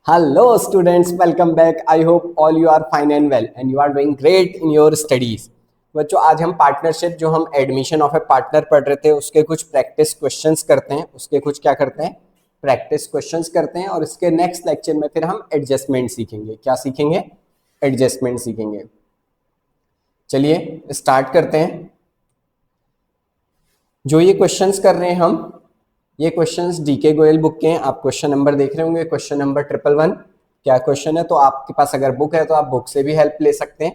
Hello students, welcome back. I hope all you are fine and well and you are doing great in your studies. बच्चों आज हम partnership जो हम admission of A partner पढ़ रहे थे उसके कुछ प्रैक्टिस क्वेश्चंस करते हैं, उसके कुछ क्या करते हैं प्रैक्टिस क्वेश्चंस करते हैं और इसके नेक्स्ट लेक्चर में फिर हम एडजस्टमेंट सीखेंगे। क्या सीखेंगे? एडजस्टमेंट सीखेंगे। चलिए स्टार्ट करते हैं। जो ये क्वेश्चंस कर रहे हैं हम, ये क्वेश्चंस डीके गोयल बुक के हैं। आप क्वेश्चन नंबर देख रहे होंगे, क्वेश्चन नंबर 111 क्या क्वेश्चन है। तो आपके पास अगर बुक है तो आप बुक से भी हेल्प ले सकते हैं।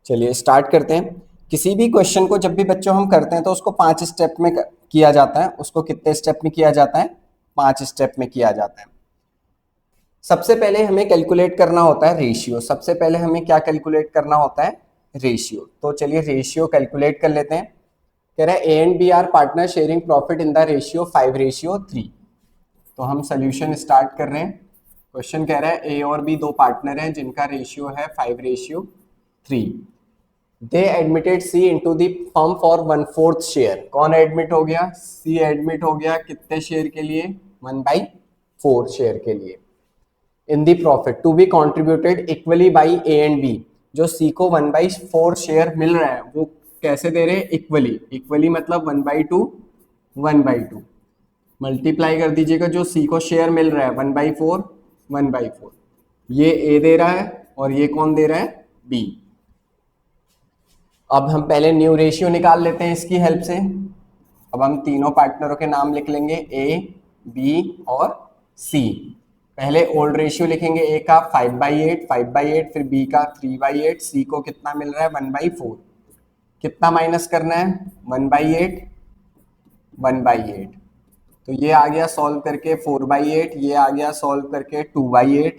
चलिए स्टार्ट करते हैं। किसी भी क्वेश्चन को जब भी बच्चों हम करते हैं तो उसको 5 स्टेप में किया जाता है। उसको कितने स्टेप में किया जाता है? 5 स्टेप में किया जाता है। सबसे पहले हमें कैलकुलेट करना होता है रेशियो। सबसे पहले हमें क्या कैलकुलेट करना होता है? रेशियो। तो चलिए रेशियो कैलकुलेट कर लेते हैं। कह रहा है A and B are partner sharing profit in the ratio 5:3। तो हम सोल्यूशन स्टार्ट कर रहे हैं। क्वेश्चन कह रहा है ए और बी दो पार्टनर हैं जिनका रेशियो है 5:3। They admitted C into the firm for 1/4 share. कौन एडमिट हो गया? सी एडमिट हो गया। कितने शेयर के लिए? 1/4 शेयर के लिए। In the profit to be contributed equally by A and B. जो सी को 1/4 शेयर मिल रहा है वो कैसे दे रहे हैं? इक्वली। इक्वली मतलब 1/2 1/2 मल्टीप्लाई कर दीजिएगा। जो सी को शेयर मिल रहा है 1/4 1/4, ये ए दे रहा है और ये कौन दे रहा है? बी। अब हम पहले न्यू रेशियो निकाल लेते हैं इसकी हेल्प से। अब हम तीनों पार्टनरों के नाम लिख लेंगे, ए बी और सी। पहले ओल्ड रेशियो लिखेंगे, ए का 5/8 फिर बी का 3/8। सी को कितना मिल रहा है? 1/4। कितना माइनस करना है? 1/8 1/8। तो ये आ गया सॉल्व करके 4/8, ये आ गया सॉल्व करके 2/8।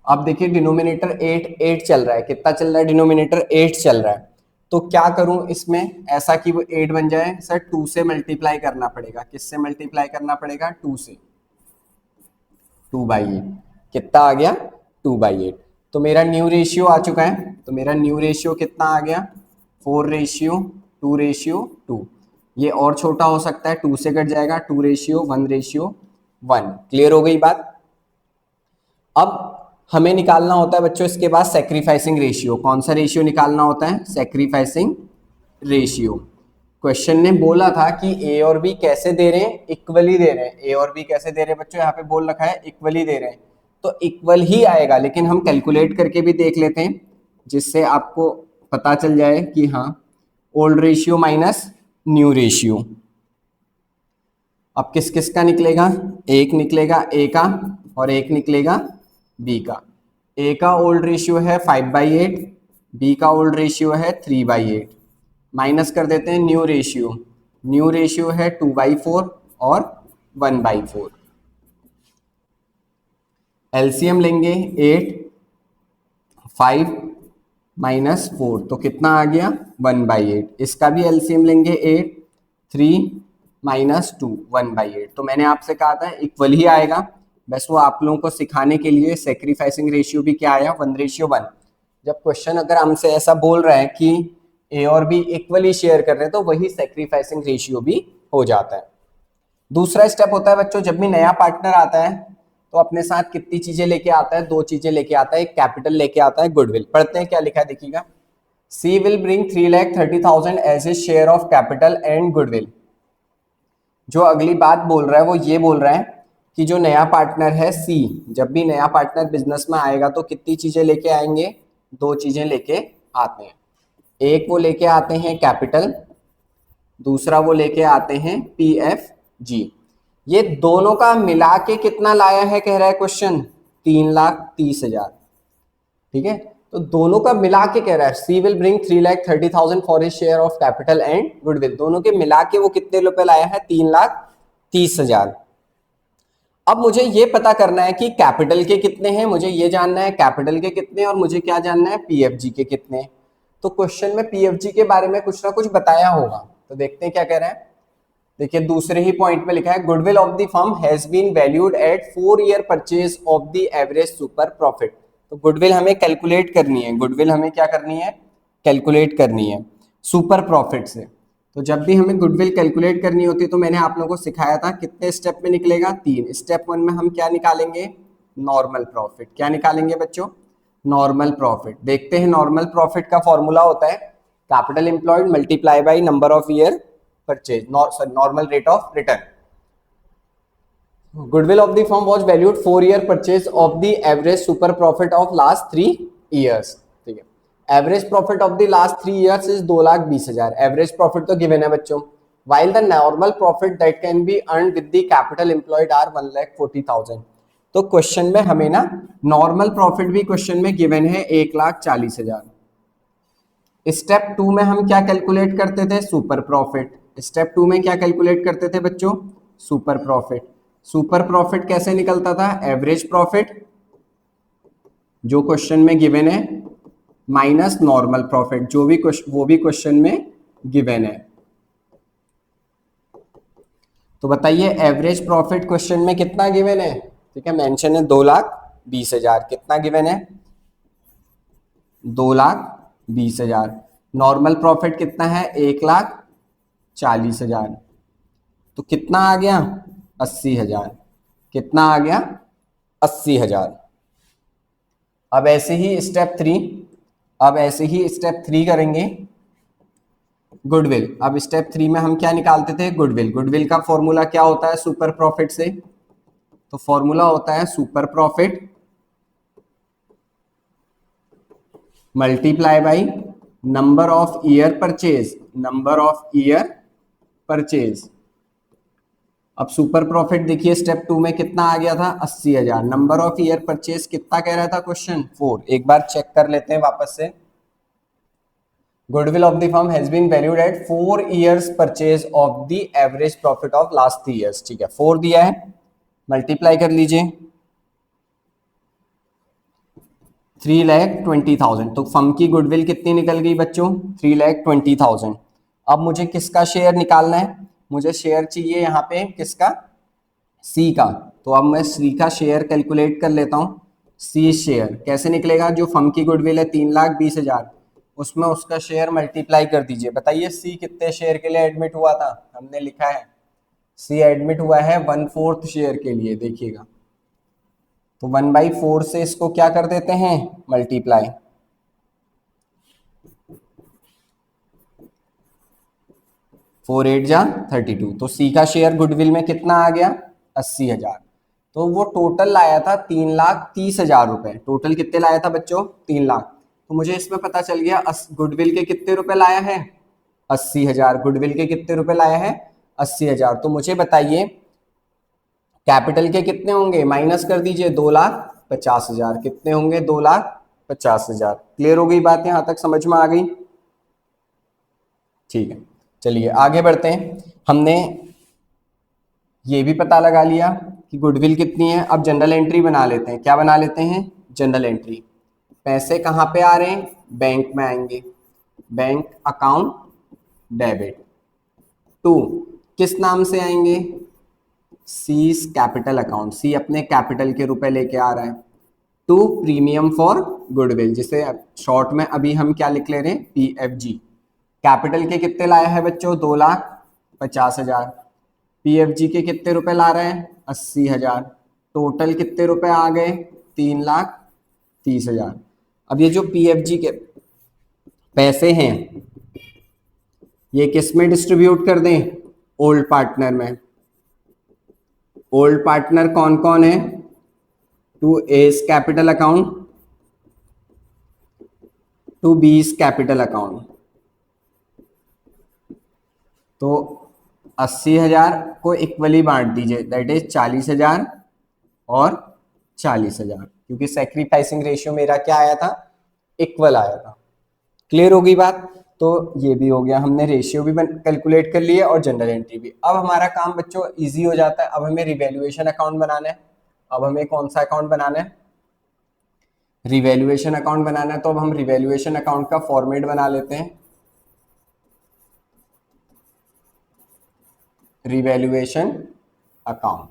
अब देखिए डिनोमिनेटर 8 चल रहा है। कितना चल रहा है? डिनोमिनेटर 8 चल रहा है। तो क्या करूं इसमें ऐसा कि वो 8 बन जाए? सर 2 से मल्टीप्लाई करना पड़ेगा। किससे मल्टीप्लाई करना पड़ेगा? 2 से। 2/8 कितना आ गया? 2/8। तो मेरा न्यू रेशियो आ चुका है। तो मेरा न्यू रेशियो कितना आ गया? 4:2:2। ये और छोटा हो सकता है, 2 से कट जाएगा, 2:1:1। क्लियर हो गई बात? अब हमें निकालना होता है बच्चों इसके बाद सैक्रिफाइसिंग रेशियो। कौन सा रेशियो निकालना होता है? Sacrificing ratio. क्वेश्चन ने बोला था कि ए और बी कैसे दे रहे हैं? इक्वली दे रहे हैं। ए और बी कैसे दे रहे हैं बच्चों? यहाँ पे बोल रखा है इक्वली दे रहे हैं, तो इक्वल ही आएगा। लेकिन हम कैलकुलेट करके भी देख लेते हैं जिससे आपको पता चल जाए कि हाँ old ratio minus new ratio. अब किस किस का निकलेगा? एक निकलेगा ए का और एक निकलेगा बी का। ए का ओल्ड रेशियो है 5/8, बी का ओल्ड रेशियो है 3/8। माइनस कर देते हैं न्यू रेशियो। न्यू रेशियो है 2/4 और 1/4। एलसीएम लेंगे 8 5 -4 तो कितना आ गया? 1/8। इसका भी एलसीएम लेंगे 8 3 -2 1/8। तो मैंने आपसे कहा था इक्वल ही आएगा। बस वो आप लोगों को सिखाने के लिए सैक्रिफाइसिंग रेशियो भी क्या आया? 1:1। जब क्वेश्चन अगर हमसे ऐसा बोल रहा है कि ए और बी इक्वली शेयर कर रहे हैं तो वही सैक्रिफाइसिंग रेशियो भी हो जाता है। दूसरा स्टेप होता है बच्चों, जब भी नया पार्टनर आता है तो अपने साथ कितनी चीजें लेके आता है? 2 चीजें लेके आता है। एक कैपिटल लेके आता है, गुडविल। पढ़ते हैं क्या लिखा है, देखिएगा। C will bring 3,30,000 as a share of capital and goodwill. जो अगली बात बोल रहा है वो ये बोल रहा है कि जो नया पार्टनर है सी, जब भी नया पार्टनर बिजनेस में आएगा तो कितनी चीजें लेके आएंगे? 2 चीजें लेके आते हैं। एक वो लेके आते हैं कैपिटल, दूसरा वो लेके आते हैं PFG। ये दोनों का मिला के कितना लाया है कह रहा है क्वेश्चन? 3,30,000। ठीक है, तो दोनों का मिला के कह रहा है C will bring 3,30,000 for his share of capital and goodwill. दोनों के मिला के वो कितने रुपए लाया है? 3,30,000। अब मुझे ये पता करना है कि कैपिटल के कितने हैं, मुझे ये जानना है कैपिटल के कितने, और मुझे क्या जानना है? PFG के कितने। तो क्वेश्चन में PFG के बारे में कुछ ना कुछ बताया होगा, तो देखते हैं क्या कह रहा है। देखिए दूसरे ही पॉइंट में लिखा है goodwill of the firm has been valued at 4 year purchase of the average super profit. तो गुडविल हमें कैलकुलेट करनी है। गुडविल हमें क्या करनी है? कैलकुलेट करनी है सुपर प्रॉफिट से। तो जब भी हमें गुडविल कैलकुलेट करनी होती है तो मैंने आप लोगों को सिखाया था कितने स्टेप में निकलेगा, 3। स्टेप 1 में हम क्या निकालेंगे, नॉर्मल प्रॉफिट। क्या निकालेंगे बच्चों, नॉर्मल प्रॉफिट। देखते हैं नॉर्मल प्रॉफिट का फॉर्मूला होता है capital employed multiply by number of year purchase, normal rate of return. Goodwill of the firm was valued 4-year purchase of the average super profit of last 3 years। ठीक है, average profit of the last 3 years is 2,20,000। Average profit तो given है बच्चों। while the normal profit that can be earned with the capital employed are 1,40,000। तो question में हमें ना normal profit भी क्वेश्चन में गिवन है 1,40,000। स्टेप 2 में हम क्या कैलकुलेट करते थे, सुपर प्रॉफिट। स्टेप 2 में क्या कैलकुलेट करते थे बच्चों, सुपर प्रॉफिट। सुपर प्रॉफिट कैसे निकलता था, एवरेज प्रॉफिट जो क्वेश्चन में गिवन है माइनस नॉर्मल प्रॉफिट जो भी वो भी क्वेश्चन में गिवन है। तो बताइए एवरेज प्रॉफिट क्वेश्चन में कितना गिवन है, ठीक है, मेंशन है 2,20,000। कितना गिवन है, 2,20,000। नॉर्मल प्रॉफिट कितना है, 1,40,000। तो कितना आ गया, 80,000। कितना आ गया, 80,000। अब ऐसे ही स्टेप 3, अब ऐसे ही स्टेप 3 करेंगे गुडविल। अब स्टेप 3 में हम क्या निकालते थे, गुडविल। गुडविल का फॉर्मूला क्या होता है सुपर प्रॉफिट से, तो फॉर्मूला होता है super profit multiply by number of year purchase, number of year purchase. अब सुपर प्रॉफिट देखिए स्टेप 2 में कितना आ गया था, 80,000। नंबर ऑफ ईयर परचेज कितना कह रहा था क्वेश्चन, 4। एक बार चेक कर लेते हैं वापस से। Goodwill of the firm has been valued at 4 years purchase of the average profit of last 3 years। ठीक है, 4 दिया है, मल्टीप्लाई कर लीजिए 3,20,000। तो फर्म की गुडविल कितनी निकल गई बच्चों, 3,20,000। अब मुझे किसका शेयर निकालना है, मुझे शेयर चाहिए यहाँ पे किसका, सी का। तो अब मैं सी का शेयर कैलकुलेट कर लेता हूँ। सी शेयर कैसे निकलेगा, जो फर्म की गुडविल है 3,20,000 उसमें उसका शेयर मल्टीप्लाई कर दीजिए। बताइए सी कितने शेयर के लिए एडमिट हुआ था, हमने लिखा है सी एडमिट हुआ है 1/4 शेयर के लिए। देखिएगा तो 1/4 से इसको क्या कर देते हैं, मल्टीप्लाई। 4 8 जा 32। तो सी का शेयर गुडविल में कितना आ गया, 80,000। तो वो टोटल लाया था 3,30,000 रुपए। टोटल कितने लाया था बच्चों, 3 लाख। तो मुझे इसमें पता चल गया गुडविल के कितने रुपए लाया है, 80,000। गुडविल के कितने रुपए लाया है, 80,000। तो मुझे बताइए कैपिटल के कितने होंगे, माइनस कर दीजिए 2,50,000। कितने होंगे, 2,50,000। क्लियर हो गई बात, यहां तक समझ में आ गई, ठीक है। चलिए आगे बढ़ते हैं। हमने ये भी पता लगा लिया कि गुडविल कितनी है। अब जनरल एंट्री बना लेते हैं। क्या बना लेते हैं, जनरल एंट्री। पैसे कहाँ पे आ रहे हैं, बैंक में आएंगे। बैंक अकाउंट डेबिट टू किस नाम से आएंगे, सीज कैपिटल अकाउंट। सी अपने कैपिटल के रुपए लेके आ रहा है। टू प्रीमियम फॉर गुडविल, जिसे शॉर्ट में अभी हम क्या लिख ले रहे हैं, PFG। कैपिटल के कितने लाया है बच्चों, 2,50,000। PFG के कितने रुपए ला रहे हैं, 80,000। टोटल कितने रुपए आ गए, 3,30,000। अब ये जो PFG के पैसे हैं ये किस में डिस्ट्रीब्यूट कर दें, ओल्ड पार्टनर में। ओल्ड पार्टनर कौन कौन है, to A's capital account, to B's capital account. तो 80,000 को इक्वली बांट दीजिए, दैट इज 40,000 और 40,000, क्योंकि सेक्रीफाइसिंग रेशियो मेरा क्या आया था, इक्वल आया था। क्लियर होगी बात। तो ये भी हो गया, हमने रेशियो भी कैलकुलेट कर लिए और जनरल एंट्री भी। अब हमारा काम बच्चों इजी हो जाता है। अब हमें रिवैल्यूएशन अकाउंट बनाना है। अब हमें कौन सा अकाउंट बनाना है, रिवैल्यूएशन अकाउंट बनाना है। तो अब हम रिवैल्यूएशन अकाउंट का फॉर्मेट बना लेते हैं, रिवैल्यूएशन अकाउंट।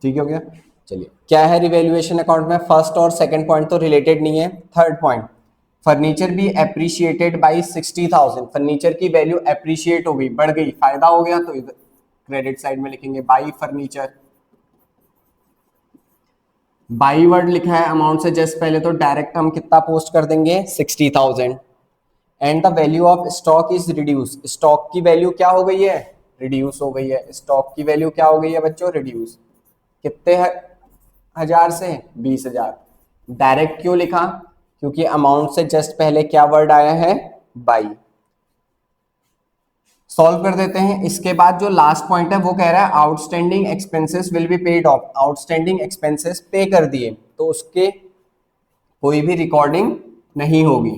ठीक हो गया। चलिए क्या है रिवैल्यूएशन अकाउंट में, फर्स्ट और सेकंड पॉइंट तो रिलेटेड नहीं है। थर्ड पॉइंट, फर्नीचर भी एप्रिशिएटेड बाई 60,000, फर्नीचर की वैल्यू एप्रिशिएट हो गई, बढ़ गई, फायदा हो गया, तो इधर क्रेडिट साइड में लिखेंगे बाई फर्नीचर। बाई वर्ड लिखा है अमाउंट से जस्ट पहले, तो डायरेक्ट हम कितना पोस्ट कर देंगे 60,000। And the value of stock is reduce, stock की वैल्यू क्या हो गई है, रिड्यूस हो गई है। स्टॉक की वैल्यू क्या हो गई है बच्चों, रिड्यूस। कितने हजार से, 20,000। डायरेक्ट क्यों लिखा, क्योंकि अमाउंट से जस्ट पहले क्या वर्ड आया है, बाई। सॉल्व कर देते हैं। इसके बाद जो लास्ट पॉइंट है वो कह रहा है outstanding expenses will be paid of, outstanding expenses पे कर दिए तो उसके कोई भी रिकॉर्डिंग नहीं होगी।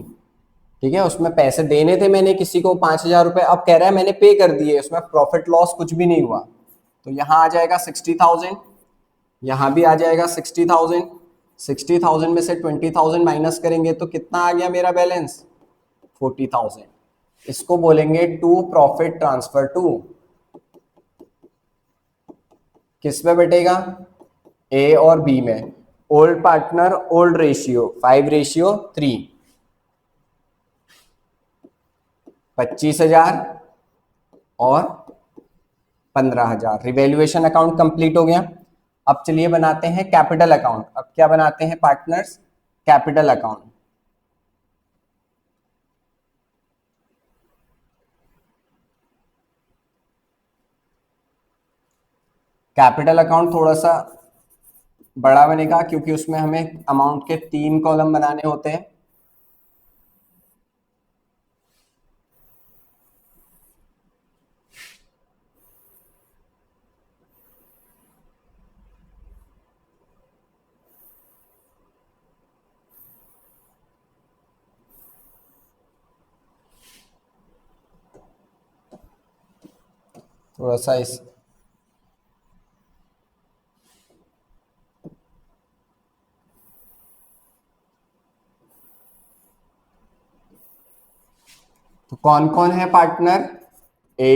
ठीक है, उसमें पैसे देने थे मैंने किसी को 5,000 रुपए, अब कह रहा है मैंने पे कर दिए, उसमें प्रॉफिट लॉस कुछ भी नहीं हुआ, तो यहाँ आ जाएगा 60,000, यहाँ भी आ जाएगा 60,000। 60,000 में से 20,000 माइनस करेंगे तो कितना आ गया मेरा बैलेंस, 40,000। इसको बोलेंगे टू प्रॉफिट ट्रांसफर टू, किस में बटेगा, ए और बी में। ओल्ड पार्टनर ओल्ड रेशियो 5:3, 25,000 और 15,000। रिवैल्यूएशन अकाउंट कंप्लीट हो गया। अब चलिए बनाते हैं कैपिटल अकाउंट। अब क्या बनाते हैं partners, capital account. Capital account थोड़ा सा बड़ा बनेगा क्योंकि उसमें हमें अमाउंट के 3 कॉलम बनाने होते हैं। थोड़ा सा इस तो कौन कौन है partner, A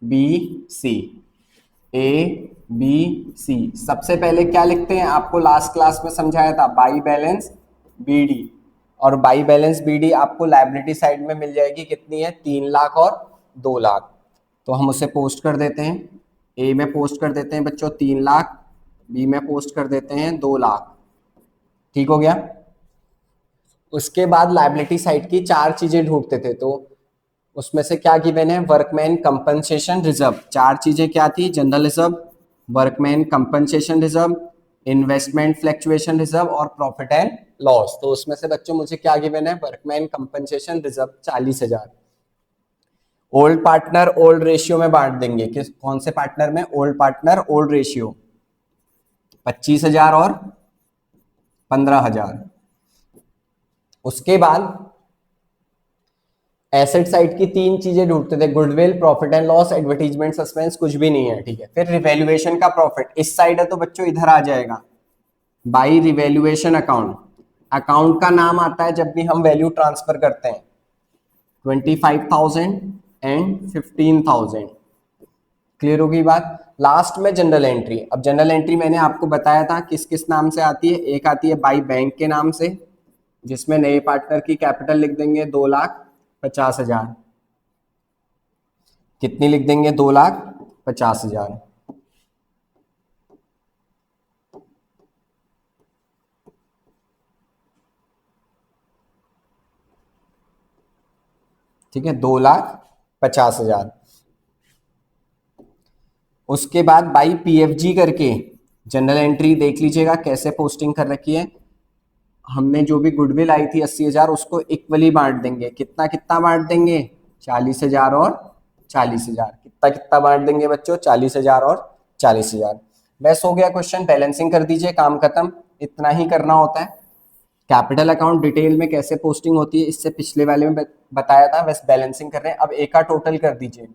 B C, A B C. सबसे पहले क्या लिखते हैं, आपको लास्ट क्लास में समझाया था, बाई बैलेंस बी डी, और बाई बैलेंस बी डी आपको लायबिलिटी साइड में मिल जाएगी, कितनी है, 3,00,000 और 2,00,000। तो हम उसे पोस्ट कर देते हैं, ए में पोस्ट कर देते हैं बच्चों 3,00,000, बी में पोस्ट कर देते हैं 2,00,000। ठीक हो गया। उसके बाद लायबिलिटी साइड की 4 चीजें ढूंढते थे, तो उसमें से क्या गिवन है, वर्कमैन कंपनसेशन रिजर्व। 4 चीजें क्या थी, general reserve, workman compensation reserve, investment fluctuation reserve और प्रॉफिट एंड लॉस। तो उसमें से बच्चों मुझे क्या गिवन है, workman compensation reserve 40,000। Old partner old ratio में बांट देंगे, किस कौन से पार्टनर में, ओल्ड पार्टनर ओल्ड रेशियो, 25,000 और 15,000। उसके बाद एसेट साइड की 3 चीजें ढूंढते थे, goodwill, profit and loss, advertisement, suspense, कुछ भी नहीं है। ठीक है, फिर रिवैल्यूएशन का प्रॉफिट इस साइड है तो बच्चों इधर आ जाएगा, बाई रिवैल्यूएशन अकाउंट। अकाउंट का नाम आता है जब भी हम वैल्यू ट्रांसफर करते हैं, 25,000 एंड 15,000। क्लियर होगी बात। लास्ट में जनरल एंट्री। अब जनरल एंट्री मैंने आपको बताया था किस किस नाम से आती है, एक आती है बाई बैंक के नाम से, जिसमें नए पार्टनर की कैपिटल लिख देंगे 2,50,000। कितनी लिख देंगे, 2,50,000। ठीक है, 2,50,000। उसके बाद बाई पीएफजी करके जनरल एंट्री देख लीजिएगा कैसे पोस्टिंग कर रखी है। हमने जो भी गुडविल आई थी 80,000, उसको इक्वली बांट देंगे, कितना कितना बांट देंगे, 40,000 और 40,000। कितना कितना बांट देंगे बच्चों, 40,000 और 40,000। बस हो गया क्वेश्चन, बैलेंसिंग कर दीजिए, काम खत्म। इतना ही करना होता है। कैपिटल अकाउंट डिटेल में कैसे पोस्टिंग होती है इससे पिछले वाले में बताया था, बस बैलेंसिंग कर रहे हैं। अब ए का टोटल कर दीजिए,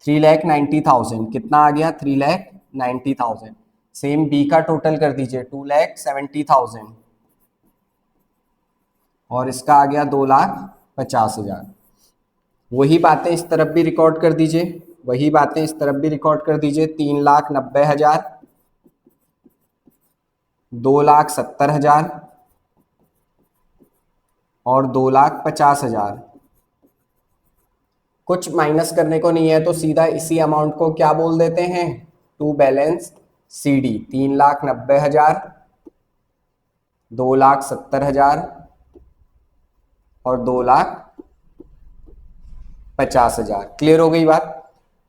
3,90,000। कितना आ गया, 3,90,000। सेम बी का टोटल कर दीजिए, 2,70,000 और इसका आ गया 2,50,000। वही बातें इस तरफ भी रिकॉर्ड कर दीजिए, वही बातें इस तरफ भी रिकॉर्ड कर दीजिए, 3,90,000 2,70,000 और 2,50,000। कुछ माइनस करने को नहीं है तो सीधा इसी अमाउंट को क्या बोल देते हैं, टू बैलेंस CD। 3,90,000, 2,70,000 और 2,50,000। क्लियर हो गई बात?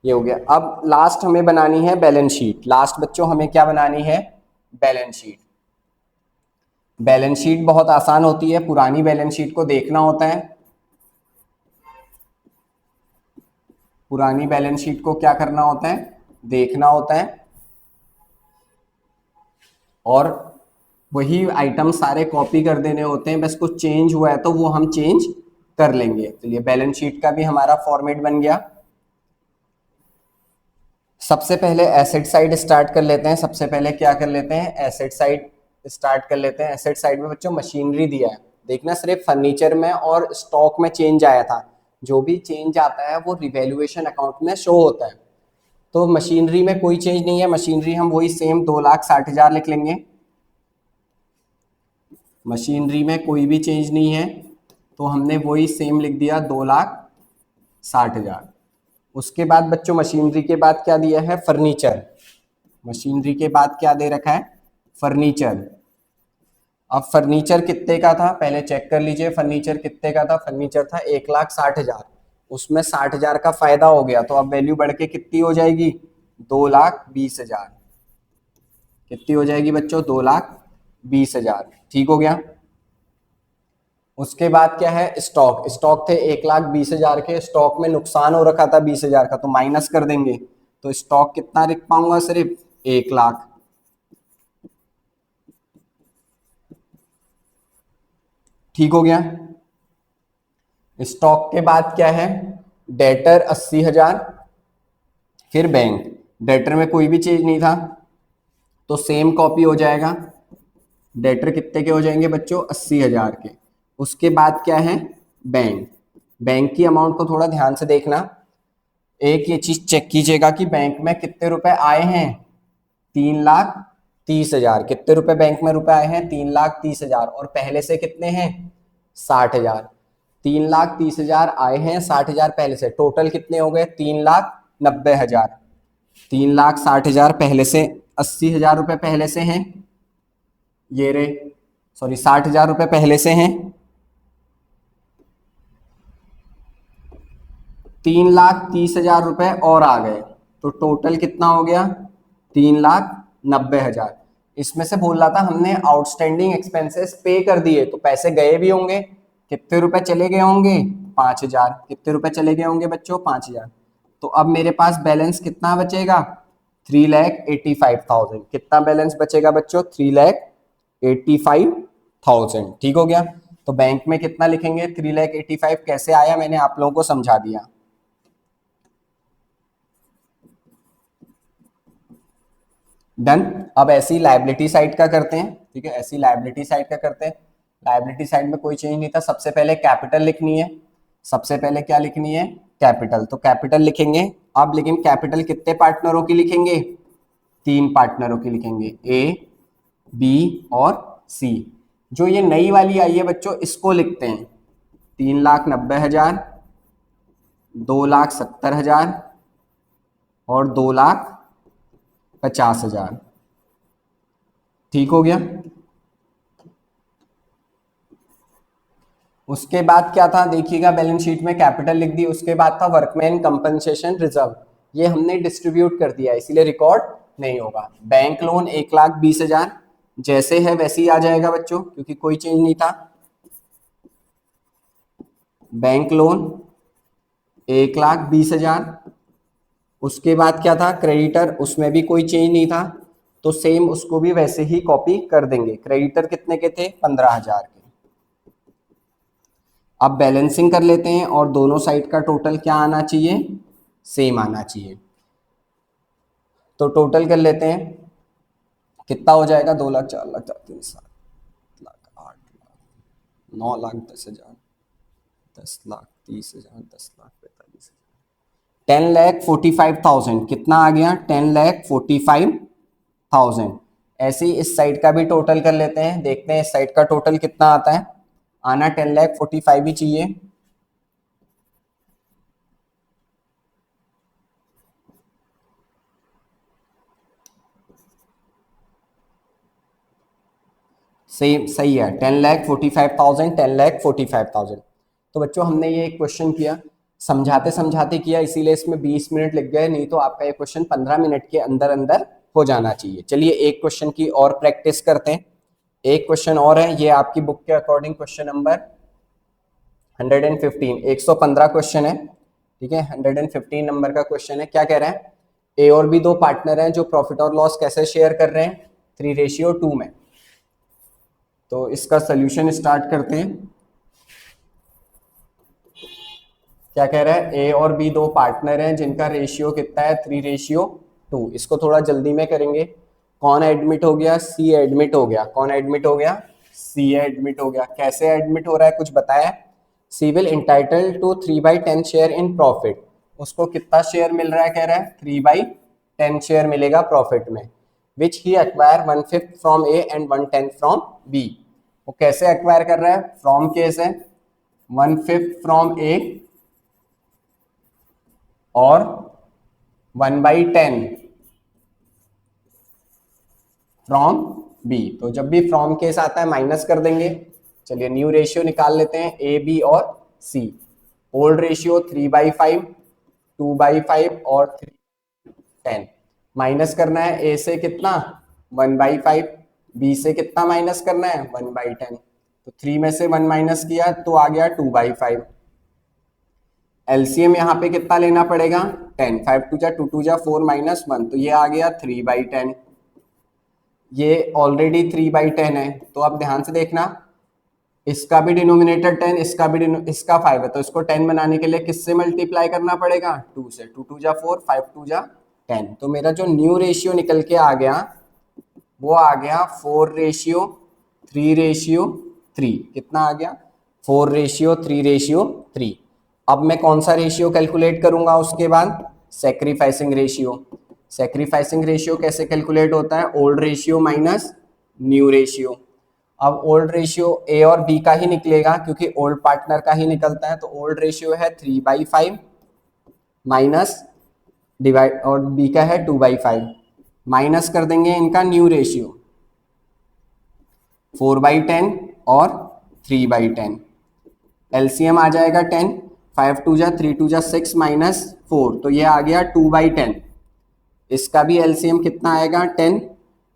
ये हो गया। अब लास्ट हमें बनानी है बैलेंस शीट। लास्ट बच्चों हमें क्या बनानी है, बैलेंस शीट। बैलेंस शीट बहुत आसान होती है, पुरानी बैलेंस शीट को देखना होता है। पुरानी बैलेंस शीट को क्या करना होता है, देखना होता है, और वही आइटम सारे कॉपी कर देने होते हैं। बस कुछ चेंज हुआ है तो वो हम चेंज कर लेंगे। तो ये बैलेंस शीट का भी हमारा फॉर्मेट बन गया। सबसे पहले एसेट साइड स्टार्ट कर लेते हैं। सबसे पहले क्या कर लेते हैं, एसेट साइड स्टार्ट कर लेते हैं। एसेट साइड में बच्चों मशीनरी दिया है। देखना सिर्फ फर्नीचर में और स्टॉक में चेंज आया था। जो भी चेंज आता है वो रिवैल्यूएशन अकाउंट में शो होता है। तो मशीनरी में कोई चेंज नहीं है। मशीनरी हम वही सेम 2,60,000 लिख लेंगे। मशीनरी में कोई भी चेंज नहीं है तो हमने वही सेम लिख दिया 2,60,000। उसके बाद बच्चों मशीनरी के बाद क्या दिया है, फर्नीचर। मशीनरी के बाद क्या दे रखा है, फर्नीचर। अब फर्नीचर कितने का था पहले चेक कर लीजिए। फर्नीचर कितने का था, फर्नीचर था 1,60,000। उसमें 60,000 का फायदा हो गया तो अब वैल्यू बढ़ के कितनी हो जाएगी, 2,20,000। कितनी हो जाएगी बच्चों, 2,20,000। ठीक हो गया। उसके बाद क्या है, स्टॉक। स्टॉक थे 1,20,000 के, स्टॉक में नुकसान हो रखा था 20,000 का तो माइनस कर देंगे। तो स्टॉक कितना लिख पाऊंगा, सिर्फ 1,00,000। ठीक हो गया। स्टॉक के बाद क्या है, डेटर 80,000। फिर बैंक, डेटर में कोई भी चीज नहीं था तो सेम कॉपी हो जाएगा। डेटर कितने के हो जाएंगे बच्चों, 80,000 के। उसके बाद क्या है, बैंक। बैंक की अमाउंट को थोड़ा ध्यान से देखना। एक ये चीज चेक कीजिएगा कि बैंक में कितने रुपए आए हैं, 3,30,000। कितने रुपए बैंक में रुपए आए हैं, 3,30,000। और पहले से कितने हैं, 60,000। 3,30,000 आए हैं, 60,000 पहले से। टोटल कितने हो गए, 3,90,000। 3,60,000 पहले से, 80,000 रुपए पहले से हैं, ये रे, सॉरी 60,000 रुपए पहले से हैं। 3,30,000 रुपए और आ गए तो टोटल कितना हो गया, 3,90,000। इसमें से बोल रहा था हमने आउटस्टैंडिंग एक्सपेंसेस पे कर दिए तो पैसे गए भी होंगे। कितने रुपए चले गए होंगे, 5,000। कितने रुपए चले गए होंगे बच्चों, 5,000। तो अब मेरे पास बैलेंस कितना बचेगा, 3,85,000। कितना बैलेंस बचेगा बच्चों, 3,85,000। ठीक हो गया। तो बैंक में कितना लिखेंगे, 3,85,000 कैसे आया मैंने आप लोगों को समझा दिया। डन। अब ऐसी लायबिलिटी साइड का करते हैं। ठीक है, ऐसी लायबिलिटी साइड का करते हैं। लायबिलिटी साइड में कोई चेंज नहीं था। सबसे पहले कैपिटल लिखनी है। सबसे पहले क्या लिखनी है, कैपिटल। तो कैपिटल लिखेंगे। अब लेकिन कैपिटल कितने पार्टनरों की लिखेंगे, 3 पार्टनरों की लिखेंगे, ए, बी और सी। जो ये नई वाली आई है बच्चों इसको लिखते हैं 3,90,000, 2,70,000 और 2,50,000। ठीक हो गया। उसके बाद क्या था देखिएगा, बैलेंस शीट में कैपिटल लिख दी। उसके बाद था वर्कमैन कंपनसेशन रिजर्व। ये हमने डिस्ट्रीब्यूट कर दिया इसीलिए रिकॉर्ड नहीं होगा। बैंक लोन 1,20,000 जैसे है वैसे ही आ जाएगा बच्चों क्योंकि कोई चेंज नहीं था। Bank loan 1,20,000। उसके बाद क्या था, क्रेडिटर, उसमें भी कोई चेंज नहीं था तो सेम उसको भी वैसे ही कॉपी कर देंगे। क्रेडिटर कितने के थे, 15,000 के। अब बैलेंसिंग कर लेते हैं और दोनों साइड का टोटल क्या आना चाहिए, सेम आना चाहिए। तो टोटल कर लेते हैं, कितना हो जाएगा, 2,00,000, 4,00,000, 3,00,000, 7,00,000, 8,00,000, 9,00,000, 10,000, 10,00,000, 30,000, 10,00,000, 45,000, 10,45,000। कितना आ गया, 10,45,000। ऐसे ही इस साइड का भी टोटल कर लेते हैं, देखते हैं इस साइड का टोटल कितना आता है। आना 10,45,000 ही चाहिए। सही सही है, 10,45,000, 10,45,000। तो बच्चों हमने ये एक क्वेश्चन किया, समझाते समझाते किया, इसीलिए इसमें 20 मिनट लग गए, नहीं तो आपका ये क्वेश्चन 15 मिनट के अंदर अंदर हो जाना चाहिए। चलिए एक क्वेश्चन की और प्रैक्टिस करते हैं। एक क्वेश्चन और है, ये आपकी बुक के अकॉर्डिंग क्वेश्चन नंबर 115, 115 क्वेश्चन है, ठीक है। 115 नंबर का क्वेश्चन है। क्या कह रहा है, ए और बी दो पार्टनर हैं जो प्रॉफिट और लॉस कैसे शेयर कर रहे हैं, 3:2 में। तो इसका सोल्यूशन स्टार्ट करते हैं। क्या कह रहा है, ए और बी दो पार्टनर हैं जिनका रेशियो कितना है, 3:2। इसको थोड़ा जल्दी में करेंगे। कौन एडमिट हो गया, सी एडमिट हो गया। कौन एडमिट हो गया, सी एडमिट हो गया। कैसे एडमिट हो रहा है कुछ बताया, C will entitle to 3/10 share in profit. उसको कितना शेयर मिल रहा है, कह रहा है 3/10 शेयर मिलेगा प्रॉफिट में, which he acquire 1/5 from A and 1/10 from B. वो कैसे एक्वायर कर रहा है, फ्रॉम केस है, 1/5 फ्रॉम ए और 1/10 फ्रॉम बी। तो जब भी फ्रॉम केस आता है माइनस कर देंगे। चलिए न्यू रेशियो निकाल लेते हैं, ए बी और सी। ओल्ड रेशियो 3/5, 2/5 और 3/10। माइनस करना है ए से कितना, 1/5, बी से कितना माइनस करना है, 1/10। तो 3 में से 1 माइनस किया तो आ गया 2/5। एलसीएम यहाँ पे कितना लेना पड़ेगा, 10, 5 2 जा 2 2 जा 4 -1, तो ये आ गया 3/10। ये ऑलरेडी 3/10 है, तो अब ध्यान से देखना, इसका भी डिनोमिनेटर 10, इसका 5 है, तो इसको 10 बनाने के लिए किससे मल्टीप्लाई करना पड़ेगा, 2 से। 2 2 जा 4, 5 2 जा 10। तो मेरा जो न्यू रेशियो निकल के आ गया वो आ गया 4:3:3। कितना आ गया, 4:3:3। अब मैं कौन सा रेशियो कैलकुलेट करूंगा उसके बाद, सेक्रीफाइसिंग रेशियो। सेक्रीफाइसिंग रेशियो कैसे कैलकुलेट होता है, old ratio minus new ratio. अब ओल्ड रेशियो ए और बी का ही निकलेगा क्योंकि ओल्ड पार्टनर का ही निकलता है, तो ओल्ड रेशियो है 3/5 माइनस डिवाइड, और बी का है 2/5, माइनस कर देंगे इनका न्यू रेशियो 4/10 और 3/10। एलसीएम आ जाएगा 10, 5 2 जा 3 2 जा 6 -4, तो ये आ गया 2/10। इसका भी एलसीएम कितना आएगा, 10,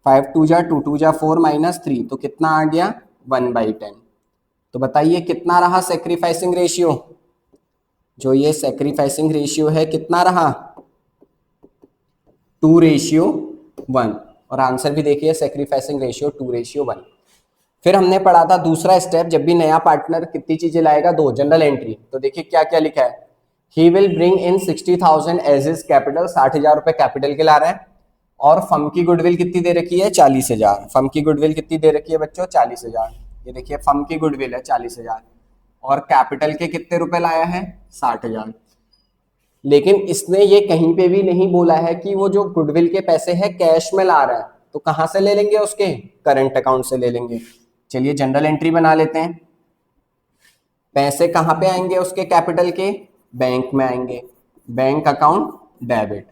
5 2 जा 2 2 जा 4 -3, तो कितना आ गया 1/10। तो बताइए कितना रहा सेक्रीफाइसिंग रेशियो, जो ये सेक्रीफाइसिंग रेशियो है कितना रहा, 2:1। और आंसर भी देखिए, सेक्रीफाइसिंग रेशियो 2:1। फिर हमने पढ़ा था दूसरा स्टेप, जब भी नया पार्टनर कितनी चीजें लाएगा, 2, जनरल एंट्री। तो देखिए क्या क्या लिखा है, he will bring in 60,000 as his capital, 60,000 रुपए कैपिटल के ला रहा है। और फर्म की गुडविल कितनी दे रखी है, 40,000। फर्म की गुडविल कितनी दे रखी है बच्चों, 40,000। ये देखिए फर्म की गुडविल है 40,000, और कैपिटल के कितने रुपए लाया है, 60,000। लेकिन इसने ये कहीं पे भी नहीं बोला है कि वो जो गुडविल के पैसे है कैश में ला रहा है, तो कहां से ले लेंगे, उसके करंट अकाउंट से ले लेंगे। चलिए जनरल एंट्री बना लेते हैं। पैसे कहां पे आएंगे उसके कैपिटल के, बैंक में आएंगे, बैंक अकाउंट डेबिट।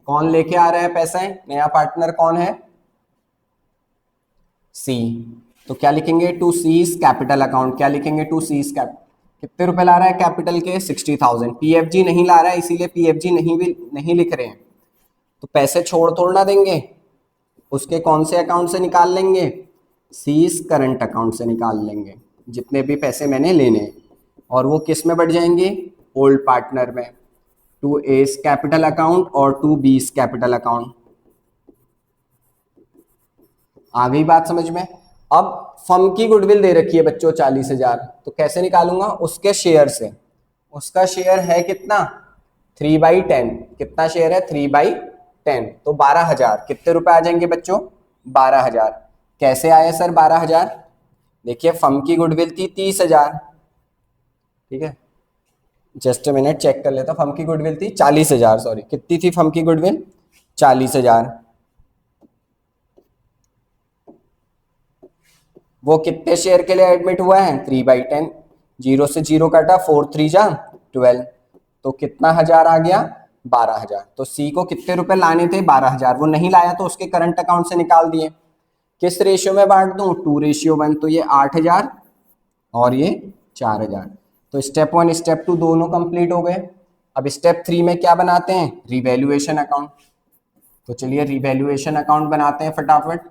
कौन लेके आ रहा है पैसे, नया पार्टनर कौन है, सी। तो क्या लिखेंगे, टू सीज कैपिटल अकाउंट। क्या लिखेंगे, टू सीज कैपिटल। कितने रुपए ला रहा है कैपिटल के, 60,000। पीएफजी नहीं ला रहा है, इसीलिए पीएफजी नहीं लिख रहे हैं। तो पैसे छोड़ थोड़ा देंगे, उसके कौन से अकाउंट से निकाल लेंगे, सीज करंट अकाउंट से निकाल लेंगे, जितने भी पैसे मैंने लेने हैं। और वो किस में बढ़ जाएंगे, ओल्ड पार्टनर में, टू एस कैपिटल अकाउंट और टू बीस कैपिटल अकाउंट। आ गई बात समझ में। अब फर्म की गुडविल दे रखी है बच्चों 40,000, तो कैसे निकालूंगा, उसके शेयर से। उसका शेयर है कितना, 3/10। कितना शेयर है, 3/10, तो 12,000। कितने रुपए आ जाएंगे बच्चों, 12,000। कैसे आए सर 12,000, देखिए फर्म की गुडविल थी 30,000, ठीक है। जस्ट अ मिनट चेक कर लेता, फर्म की गुडविल थी 40,000, सॉरी कितनी थी फर्म की गुडविल, 40,000। वो कितने शेयर के लिए एडमिट हुआ है? 3/10। 0 से 0 कटा, 4 3 जा 12, तो कितना हजार आ गया? 12,000। तो सी को कितने रुपए लाने थे? 12,000। वो नहीं लाया तो उसके करंट अकाउंट से निकाल दिए। किस रेशियो में बांट दूं? 2:1। तो ये 8,000 और ये 4,000। तो स्टेप 1 स्टेप 2 दोनों कंप्लीट हो गए। अब स्टेप 3 में क्या बनाते हैं? Revaluation account. तो चलिए रिवैल्यूएशन अकाउंट बनाते हैं फटाफट।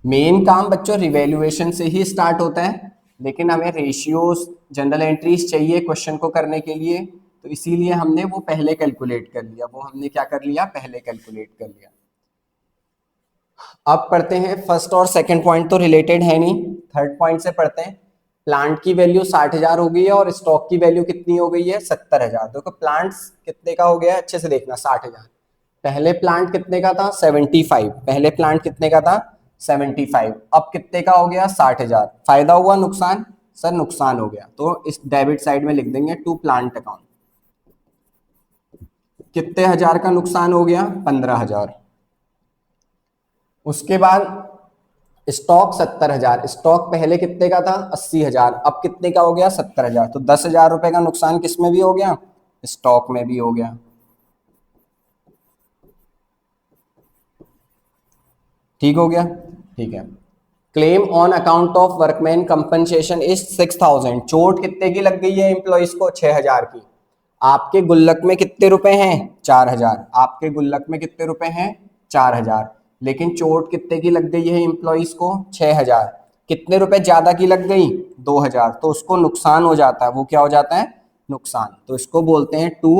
मेन काम बच्चों रिवैल्यूएशन से ही स्टार्ट होता है, लेकिन हमें रेशियोज जनरल एंट्रीज चाहिए क्वेश्चन को करने के लिए, तो इसीलिए हमने वो पहले कैलकुलेट कर लिया। वो हमने क्या कर लिया? पहले कैलकुलेट कर लिया। अब पढ़ते हैं, फर्स्ट और सेकंड पॉइंट तो रिलेटेड है नहीं, थर्ड पॉइंट से पढ़ते हैं। प्लांट की वैल्यू 60,000 हो गई है और स्टॉक की वैल्यू कितनी हो गई है? 70,000। देखो प्लांट्स कितने का हो गया है, अच्छे से देखना। 60,000। पहले प्लांट कितने का था? 75। पहले प्लांट कितने का था? 75। अब कितने का हो गया? 60,000। फायदा हुआ नुकसान? सर नुकसान हो गया, तो इस डेबिट साइड में लिख देंगे टू प्लांट अकाउंट। कितने हजार का नुकसान हो गया? 15,000। उसके बाद स्टॉक 70,000। स्टॉक पहले कितने का था? 80,000। अब कितने का हो गया? 70,000। तो 10,000 रुपए का नुकसान किस में भी हो गया? स्टॉक में भी हो गया। ठीक हो गया? ठीक है। Claim on account of workman compensation is 6,000। चोट कितने की लग गई है एम्प्लॉइज को? 6,000 की। आपके गुल्लक में कितने रुपए हैं? 4,000। आपके गुल्लक में कितने रुपए हैं? 4,000। लेकिन चोट कितने की लग गई है एम्प्लॉइज को? 6,000। कितने रुपए ज्यादा की लग गई? 2,000। तो उसको नुकसान हो जाता है। वो क्या हो जाता है? नुकसान। तो इसको बोलते हैं टू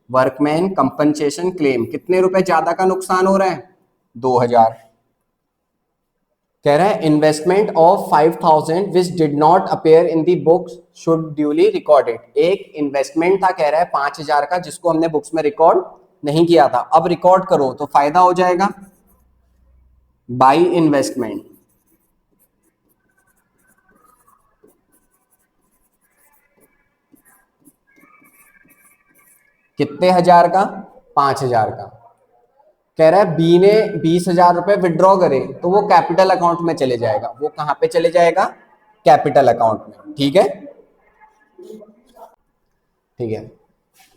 वर्कमैन कंपनसेशन क्लेम। कितने रुपए ज्यादा का नुकसान हो रहा है? 2,000। कह रहा है investment of 5,000 which did not appear in the books should duly recorded. एक इन्वेस्टमेंट था, कह रहा है 5,000 का, जिसको हमने बुक्स में रिकॉर्ड नहीं किया था। अब रिकॉर्ड करो तो फायदा हो जाएगा। बाई इन्वेस्टमेंट कितने हजार का? 5,000 का। कह रहा है बी ने 20,000 रुपए विड्रॉ करे तो वो कैपिटल अकाउंट में चले जाएगा। वो कहां पे चले जाएगा? कैपिटल अकाउंट में। ठीक है? ठीक है।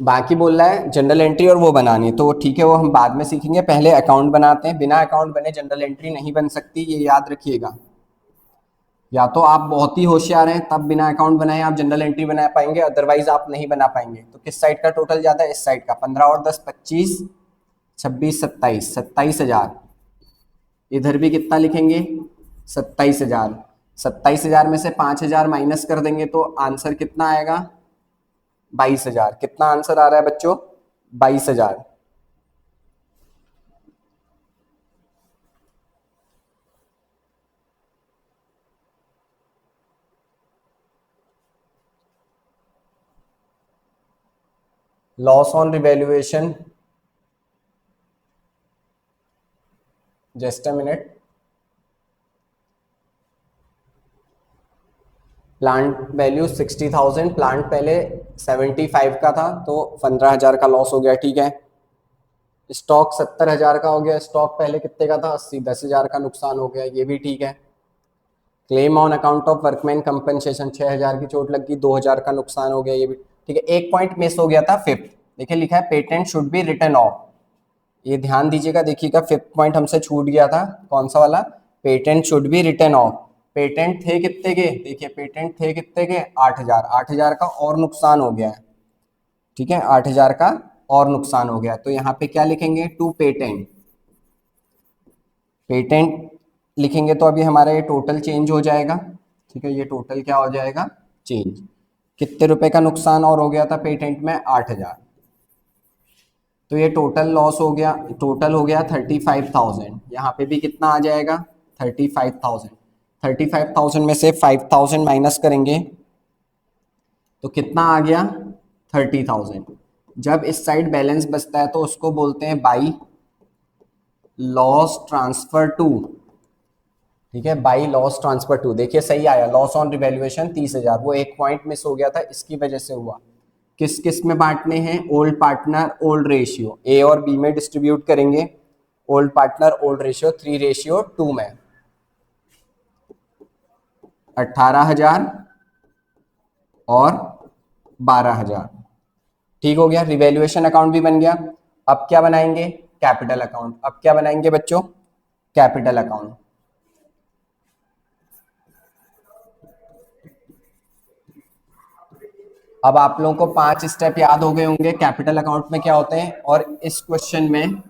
बाकी बोल रहा है जनरल एंट्री और वो बनानी है, तो ठीक है वो हम बाद में सीखेंगे। पहले अकाउंट बनाते हैं। बिना अकाउंट बने जनरल एंट्री नहीं बन सकती, ये याद रखिएगा। या तो आप बहुत ही होशियार हैं तब बिना अकाउंट बनाए आप जनरल एंट्री बना पाएंगे, अदरवाइज आप नहीं बना पाएंगे। तो किस साइड का टोटल ज्यादा है? इस साइड का। 15 और 10 25, 26 27, 27,000। इधर भी कितना लिखेंगे? 27,000। 27,000 में से 5,000 माइनस कर देंगे तो आंसर कितना आएगा? 22,000। कितना आंसर आ रहा है बच्चों? 22,000। Loss on revaluation, just a minute. Plant value 60,000, plant पहले 75 का था तो 15,000 का लॉस हो गया। ठीक है। स्टॉक 70,000 का हो गया। स्टॉक पहले कितने का था? 80। 10,000 का नुकसान हो गया, ये भी ठीक है। Claim on account of workman compensation, 6,000 की चोट लग गई, 2,000 का नुकसान हो गया, ये भी ठीक है। एक पॉइंट मिस हो गया था, फिफ्थ। देखिए लिखा है patent should be written off. ये ध्यान दीजिएगा, देखिएगा फिफ्थ पॉइंट हमसे छूट गया था। कौन सा वाला? Patent should be written off. Patent थे कितने के? देखिए पेटेंट थे कितने के? 8,000। 8,000 का और नुकसान हो गया है। ठीक है, 8,000 का और नुकसान हो गया, तो यहाँ पे क्या लिखेंगे? To patent. पेटेंट लिखेंगे तो अभी हमारा ये टोटल चेंज हो जाएगा। ठीक है, ये टोटल क्या हो जाएगा? चेंज। कितने रुपए का नुकसान और हो गया था पेटेंट में? 8,000। तो ये टोटल लॉस हो गया, टोटल हो गया 35,000। यहाँ पे भी कितना आ जाएगा? 35,000। 35,000 में से 5,000 माइनस करेंगे तो कितना आ गया? 30,000। जब इस साइड बैलेंस बचता है तो उसको बोलते हैं बाई लॉस ट्रांसफर टू। ठीक है, बाई लॉस ट्रांसफर टू। देखिए सही आया। लॉस ऑन रिवैल्यूएशन 30,000, वो एक पॉइंट मिस हो गया था, इसकी वजह से हुआ। किस किस में बांटने हैं? ओल्ड पार्टनर ओल्ड रेशियो, ए और बी में डिस्ट्रीब्यूट करेंगे। ओल्ड पार्टनर ओल्ड रेशियो 3:2 में 18,000 और 12,000। ठीक हो गया, रिवैल्यूएशन अकाउंट भी बन गया। अब क्या बनाएंगे? Capital account. अब क्या बनाएंगे बच्चों? Capital account. अब आप लोगों को 5 स्टेप याद हो गए होंगे कैपिटल अकाउंट में क्या होते हैं, और इस क्वेश्चन में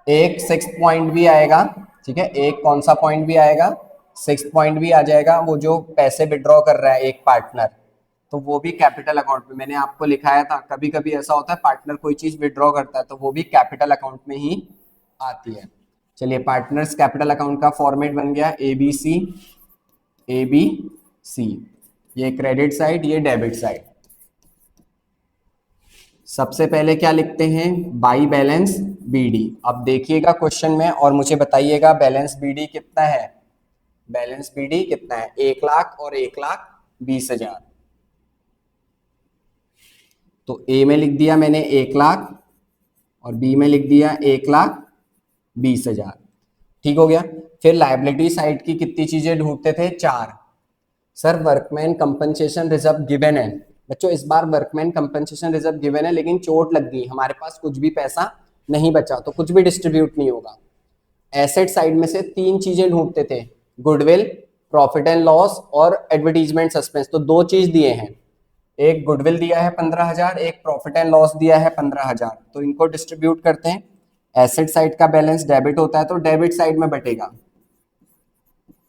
एक 6 पॉइंट भी आएगा। ठीक है, एक कौन सा पॉइंट भी आएगा? 6 पॉइंट भी आ जाएगा। वो जो पैसे विड्रॉ कर रहा है एक पार्टनर, तो वो भी कैपिटल अकाउंट में। मैंने आपको लिखाया था, कभी कभी ऐसा होता है पार्टनर कोई चीज विड्रॉ करता है तो वो भी कैपिटल अकाउंट में ही आती है। चलिए, पार्टनर्स कैपिटल अकाउंट का फॉर्मेट बन गया ABC। ABC, ये क्रेडिट साइड, ये डेबिट साइड। सबसे पहले क्या लिखते हैं? By balance BD। अब देखिएगा क्वेश्चन में और मुझे बताइएगा बैलेंस BD कितना है। बैलेंस BD कितना है? 1 लाख और 1,20,000। तो ए में लिख दिया मैंने 1 लाख और बी में लिख दिया 1,20,000। ठीक हो गया। फिर लायबिलिटी साइड की कितनी चीजें ढूंढते थे? 4। Sir workman compensation reserve given है। बच्चों इस बार वर्कमैन कंपनसेशन रिजर्व गिवन है, लेकिन चोट लग गई, हमारे पास कुछ भी पैसा नहीं बचा, तो कुछ भी डिस्ट्रीब्यूट नहीं होगा। एसेट साइड में से 3 चीजें ढूंढते थे, गुडविल, प्रॉफिट एंड लॉस और एडवर्टीजमेंट सस्पेंस। तो 2 चीज दिए हैं, एक गुडविल दिया है 15,000, एक प्रॉफिट एंड लॉस दिया है 15,000। तो इनको डिस्ट्रीब्यूट करते हैं। एसेट साइड का बैलेंस डेबिट होता है तो डेबिट साइड में बटेगा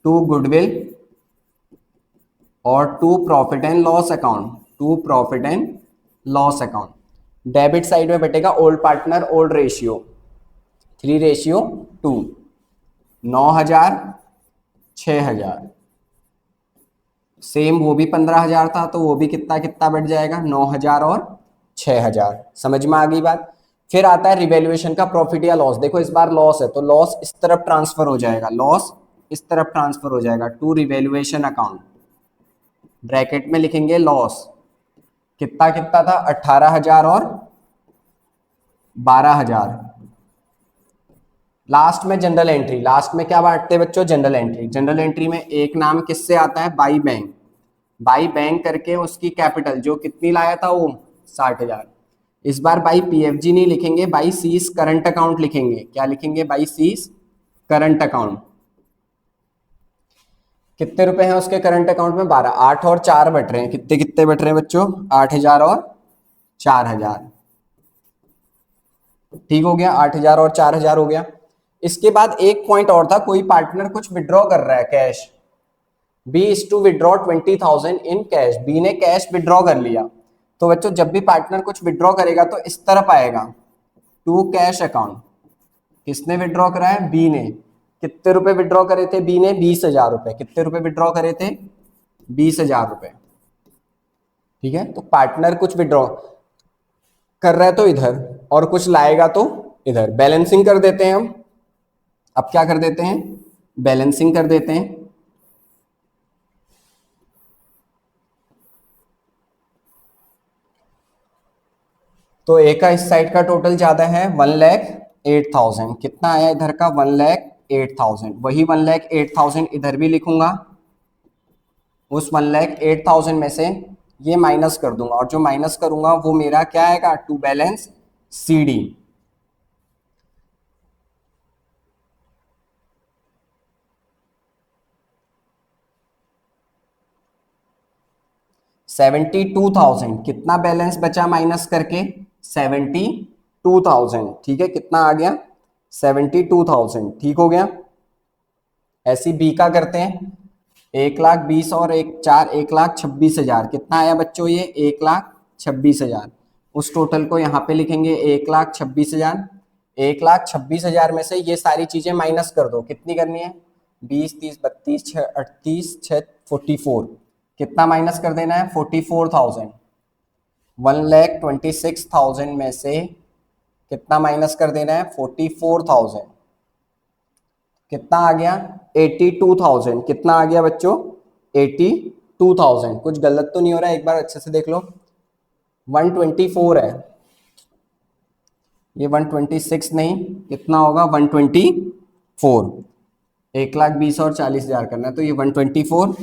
2 गुडविल और 2 profit and loss account. 2 profit and loss account. Debit side में बटेगा old partner old ratio 3:2। 9,000 6,000। Same वो भी 15,000 था तो वो भी कितना कितना बढ़ जाएगा? 9,000 और 6,000। समझ में आ गई बात? फिर आता है रिवैल्यूएशन का प्रॉफिट या लॉस। देखो इस बार लॉस है तो लॉस इस तरफ ट्रांसफर हो जाएगा, लॉस इस तरफ ट्रांसफर हो जाएगा टू रिवैल्यूएशन अकाउंट। ब्रैकेट में लिखेंगे लॉस। कितना कितना था? 18,000 और 12,000। लास्ट में जनरल एंट्री। लास्ट में क्या बांटते हैं बच्चों? General entry. जनरल एंट्री में एक नाम किससे आता है? By bank. बाई बैंक करके उसकी कैपिटल जो कितनी लाया था वो 60,000। इस बार बाई PFG नहीं लिखेंगे, बाई सीज करंट अकाउंट लिखेंगे। क्या लिखेंगे? By C's current account. कितने रुपए हैं उसके करंट अकाउंट में? 12। 8 और 4 बट रहे हैं, कितने कितने बट रहे हैं बच्चों? 8,000 और 4,000। ठीक हो गया, 8,000 और 4,000 हो गया। इसके बाद एक पॉइंट और था, कोई पार्टनर कुछ विड्रॉ कर रहा है cash. B is to withdraw 20,000 in cash. B ने कैश विड्रॉ कर लिया। तो बच्चों जब भी पार्टनर कुछ विड्रॉ करेगा तो इस तरफ आएगा टू कैश अकाउंट। किसने विड्रॉ करा है? B ने। कितने रुपए विड्रॉ करे थे B ने? 20,000 रुपए। कितने रुपए विड्रॉ करे थे? 20,000 रुपए। ठीक है, तो पार्टनर कुछ विड्रॉ कर रहा है तो इधर, और कुछ लाएगा तो इधर। बैलेंसिंग कर देते हैं हम। अब क्या कर देते हैं? बैलेंसिंग कर देते हैं। तो ए का इस साइड का टोटल ज्यादा है 1,08,000। कितना आया इधर का? 1,08,000। वही 1,08,000 इधर भी लिखूंगा। उस 1,08,000 में से ये माइनस कर दूंगा, और जो माइनस करूंगा वो मेरा क्या आएगा? To balance CD। $72,000। कितना बैलेंस बचा माइनस करके? 72,000। ठीक है, कितना आ गया? 72,000। ठीक हो गया। ऐसी बी का करते हैं। 1,20,000 और 4 1,26,000। कितना आया बच्चों? ये 1,26,000। उस टोटल को यहाँ पे लिखेंगे 1,26,000। 1,26,000 में से ये सारी चीजें माइनस कर दो। कितनी करनी है? 20 30 32 6 38 6 44। कितना माइनस कर देना है? 44,000। 1,26,000 में से कितना माइनस कर देना है? 44,000। कितना आ गया? 82,000। कितना आ गया बच्चों? 82,000। कुछ गलत तो नहीं हो रहा है? एक बार अच्छे से देख लो। 124 है, ये 126 नहीं, कितना होगा 124। 1,20,000 और 40,000 करना है, तो ये 124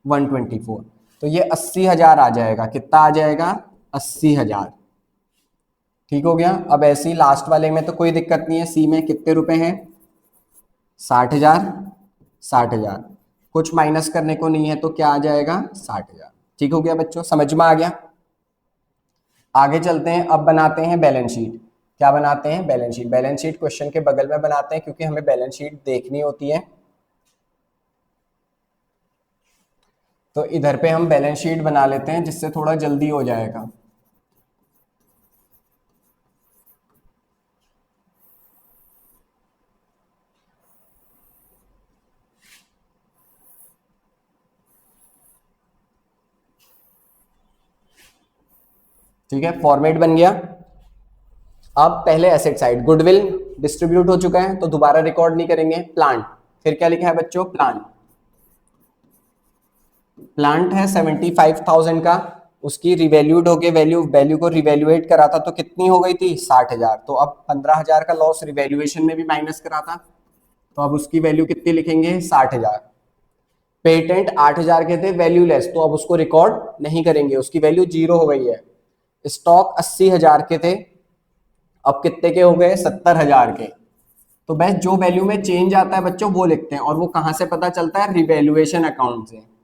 124, तो ये 80,000 आ जाएगा। कितना आ जाएगा? 80,000। ठीक हो गया। अब ऐसे ही लास्ट वाले में तो कोई दिक्कत नहीं है। सी में कितने रुपए हैं? 60,000। 60,000 कुछ माइनस करने को नहीं है, तो क्या आ जाएगा? 60,000। ठीक हो गया बच्चों, समझ में आ गया। आगे चलते हैं, अब बनाते हैं बैलेंस शीट। क्या बनाते हैं? Balance sheet. Balance sheet question के बगल में बनाते हैं, क्योंकि हमें बैलेंस शीट देखनी होती है। तो इधर पे हम बैलेंस शीट बना लेते हैं, जिससे थोड़ा जल्दी हो जाएगा। ठीक है, फॉर्मेट बन गया। अब पहले एसेट साइड, गुडविल डिस्ट्रीब्यूट हो चुका है, तो दोबारा रिकॉर्ड नहीं करेंगे। प्लांट, फिर क्या लिखा है बच्चों? प्लांट। प्लांट है 75,000 का, उसकी रिवैल्यूड होके वैल्यू को रिवैल्यूएट करा था, तो कितनी हो गई थी? 60,000। तो अब 15,000 का लॉस रिवैल्यूएशन में भी माइनस करा था, तो अब उसकी वैल्यू कितनी लिखेंगे? 60,000। पेटेंट 8,000 के थे, वैल्यू लेस, तो अब उसको रिकॉर्ड नहीं करेंगे, उसकी वैल्यू 0 हो गई है। स्टॉक 80,000 के थे, अब कितने के हो गए? 70,000 के। तो बस जो वैल्यू में चेंज आता है बच्चों, वो लिखते हैं। और वो कहां से पता चलता है? रिवैल्यूएशन अकाउंट से।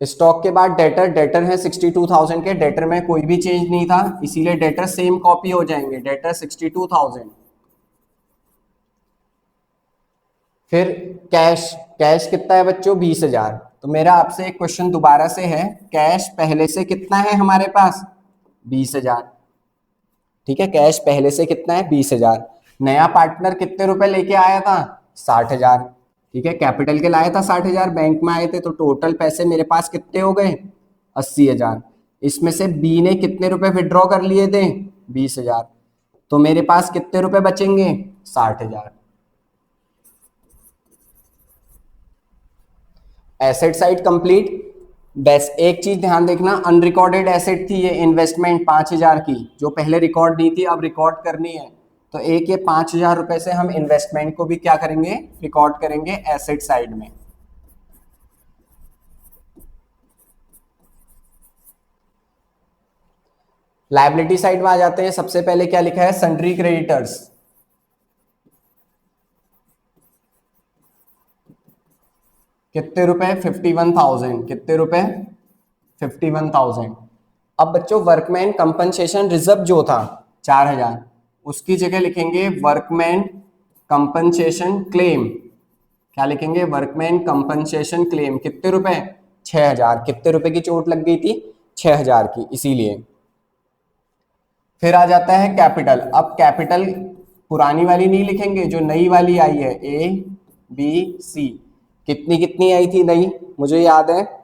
स्टॉक के बाद डेटर, डेटर है 62,000 के, डेटर में कोई भी चेंज नहीं था, इसीलिए डेटर सेम कॉपी हो जाएंगे, डेटर 62,000। फिर कैश, कैश कितना है बच्चों? 20,000। तो मेरा आपसे एक क्वेश्चन दोबारा से है, कैश पहले से कितना है हमारे पास? 20,000। ठीक है, कैश पहले से कितना है? 20,000। नया पार्टनर कितने रुपए लेके आया था? 60,000। ठीक है, कैपिटल के लाया था 60,000, बैंक में आए थे, तो टोटल पैसे मेरे पास कितने हो गए? 80,000। इसमें से बी ने कितने रुपए विड्रॉ कर लिए थे? 20,000। तो मेरे पास कितने रुपए बचेंगे? 60,000। Asset side complete. बस एक चीज ध्यान देखना, अनरिकॉर्डेड एसेट थी ये इन्वेस्टमेंट 5,000 की, जो पहले रिकॉर्ड नहीं थी, अब रिकॉर्ड करनी है। तो एक ये 5,000 रुपए से हम इन्वेस्टमेंट को भी क्या करेंगे? रिकॉर्ड करेंगे एसेट साइड में। लायबिलिटी साइड में आ जाते हैं। सबसे पहले क्या लिखा है? Sundry creditors. कितने रुपए? 51,000। कितने रुपए? 51,000। अब बच्चों वर्कमैन कंपनसेशन रिजर्व जो था 4,000, उसकी जगह लिखेंगे वर्कमैन कंपनसेशन क्लेम। क्या लिखेंगे? Workman compensation claim. कितने रुपए? 6,000। कितने रुपए की चोट लग गई थी? 6,000 की, इसीलिए। फिर आ जाता है कैपिटल। अब कैपिटल पुरानी वाली नहीं लिखेंगे, जो नई वाली आई है, ए बी सी। कितनी कितनी आई थी नई? मुझे याद है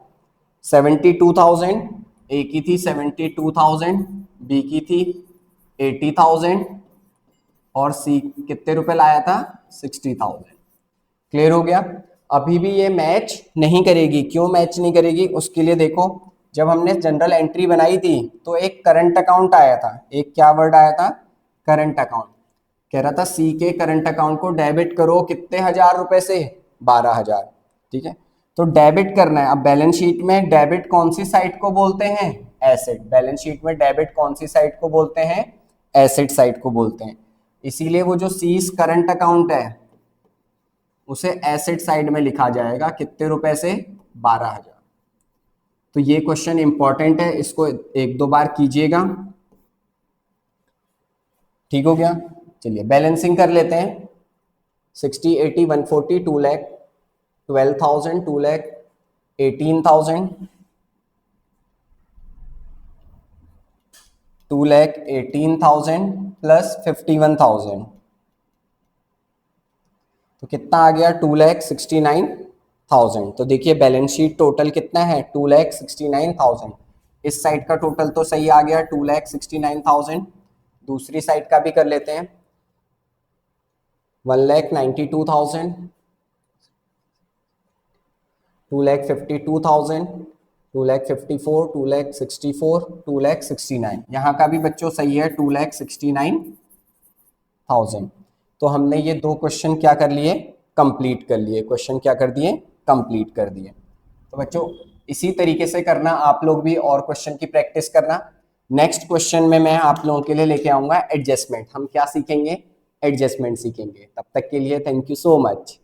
72,000। ए की थी 72,000, बी की थी 80,000, और सी कितने रुपए लाया था? 60,000। क्लियर हो गया। अभी भी ये मैच नहीं करेगी। क्यों मैच नहीं करेगी? उसके लिए देखो, जब हमने जनरल एंट्री बनाई थी, तो एक करंट अकाउंट आया था। एक क्या वर्ड आया था? Current account. कह रहा था सी के करंट अकाउंट को डेबिट करो कितने हजार रुपए से? 12,000। ठीक है, तो डेबिट करना है। अब बैलेंस शीट में डेबिट कौन सी साइड को बोलते हैं? एसेट। बैलेंस शीट में डेबिट कौन सी साइड को बोलते हैं? एसेट साइड को बोलते हैं। इसीलिए वो जो सीज करंट अकाउंट है, उसे एसेट साइड में लिखा जाएगा। कितने रुपए से? 12,000। तो ये क्वेश्चन इंपॉर्टेंट है, इसको एक दो बार कीजिएगा। ठीक हो गया। चलिए बैलेंसिंग कर लेते हैं। 60, 80, 140, 2 लाख 12,000, 2 लाख 18,000, 2 लाख 18,000 प्लस 51,000, तो कितना आ गया? 2,69,000। तो देखिए बैलेंस शीट टोटल कितना है? 2,69,000। इस साइड का टोटल तो सही आ गया 2,69,000। दूसरी साइड का भी कर लेते हैं। 1,92,000, 2,52,000, 2,54,00,000, 2,64,00,000, 2,69,000। यहाँ का भी बच्चों सही है, 2,69,000। तो हमने ये दो क्वेश्चन क्या कर लिए, कंप्लीट कर लिए। क्वेश्चन क्या कर दिए, कंप्लीट कर दिए। तो बच्चों इसी तरीके से करना, आप लोग भी और क्वेश्चन की प्रैक्टिस करना। नेक्स्ट क्वेश्चन में मैं आप लोगों के लिए लेके आऊंगा एडजस्टमेंट। हम क्या सीखेंगे, एडजस्टमेंट सीखेंगे। तब तक के लिए थैंक यू सो मच।